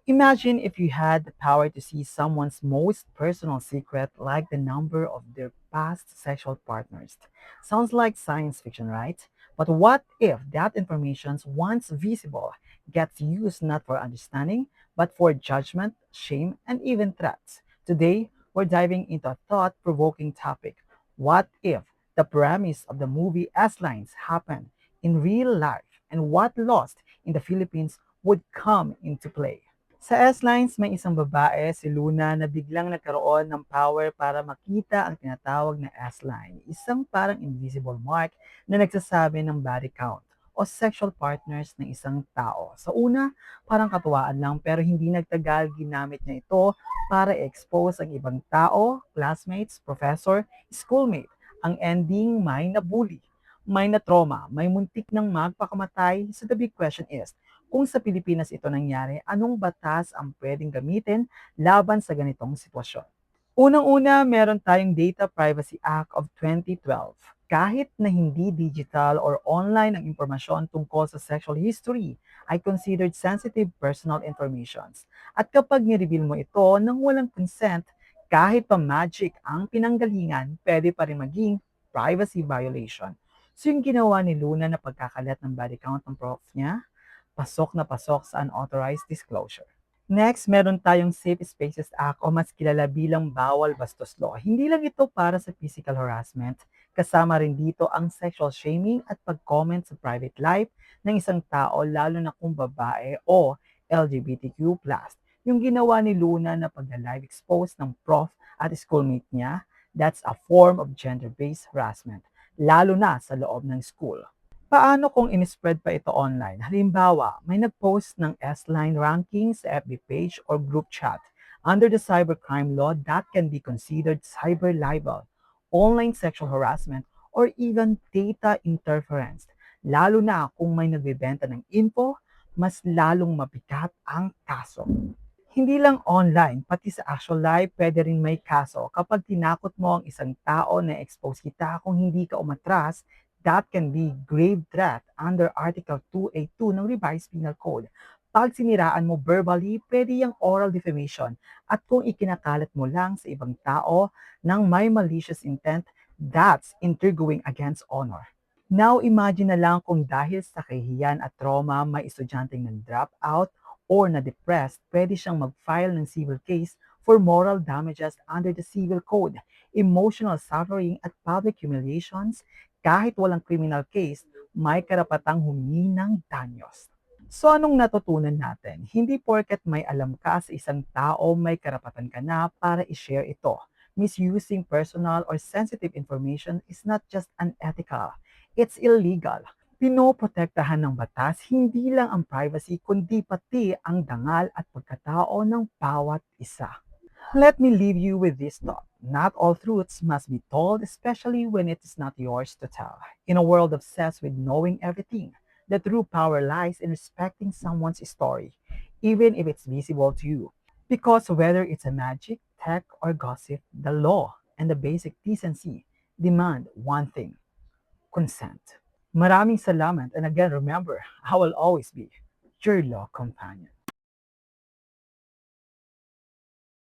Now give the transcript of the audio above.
Imagine if you had the power to see someone's most personal secret, like the number of their past sexual partners. Sounds like science fiction, right? But what if that information, once visible, gets used not for understanding, but for judgment, shame, and even threats? Today, we're diving into a thought provoking topic. What if the premise of the movie S Lines happened in real life, and what lost in the Philippines would come into play? Sa S-Lines, may isang babae, si Luna, na biglang nagkaroon ng power para makita ang tinatawag na S-Line, isang parang invisible mark na nagsasabi ng body count o sexual partners ng isang tao. Sa una, parang katuwaan lang pero hindi nagtagal ginamit niya ito para expose ang ibang tao, classmates, professor, schoolmate. Ang ending may nabully, may na trauma, may muntik ng magpakamatay. So the big question is, kung sa Pilipinas ito nangyari, anong batas ang pwedeng gamitin laban sa ganitong sitwasyon? Unang-una, meron tayong Data Privacy Act of 2012. Kahit na hindi digital or online ang impormasyon tungkol sa sexual history, ay considered sensitive personal informations. At kapag nireveal mo ito nang walang consent, kahit pa magic ang pinanggalingan, pwede pa rin maging privacy violation. So yung ginawa ni Luna na pagkakalat ng body count ng prof niya, pasok na pasok sa unauthorized disclosure. Next, meron tayong Safe Spaces Act o mas kilala bilang Bawal Bastos Law. Hindi lang ito para sa physical harassment, kasama rin dito ang sexual shaming at pag-comment sa private life ng isang tao lalo na kung babae o LGBTQ+. Yung ginawa ni Luna na pag-live expose ng prof at schoolmate niya, that's a form of gender-based harassment, lalo na sa loob ng school. Paano kung in-spread pa ito online? Halimbawa, may nag-post ng S-Line ranking sa FB page or group chat. Under the cybercrime law, that can be considered cyber libel, online sexual harassment, or even data interference. Lalo na kung may nagbebenta ng info, mas lalong mabigat ang kaso. Hindi lang online, pati sa actual life, pwede rin may kaso. Kapag tinakot mo ang isang tao na expose kita kung hindi ka umatras, that can be grave threat under Article 282 ng Revised Penal Code. Pag siniraan mo verbally, pwede yung oral defamation. At kung ikinakalat mo lang sa ibang tao ng may malicious intent, that's intriguing against honor. Now, imagine na lang kung dahil sa kahihiyan at trauma, may estudyanteng nag-drop out or na-depressed, pwede siyang mag-file ng civil case for moral damages under the Civil Code, emotional suffering at public humiliations. Kahit walang criminal case, may karapatang humingi ng danyos. So anong natutunan natin? Hindi porket may alam ka sa isang tao, may karapatan ka na para i-share ito. Misusing personal or sensitive information is not just unethical, it's illegal. Pinoprotektahan ng batas hindi lang ang privacy kundi pati ang dangal at pagkatao ng bawat isa. Let me leave you with this thought. Not all truths must be told, especially when it is not yours to tell. In a world obsessed with knowing everything, the true power lies in respecting someone's story, even if it's visible to you. Because whether it's a magic, tech, or gossip, the law and the basic decency demand one thing: consent. Maraming salamat, and again remember, I will always be your law companion.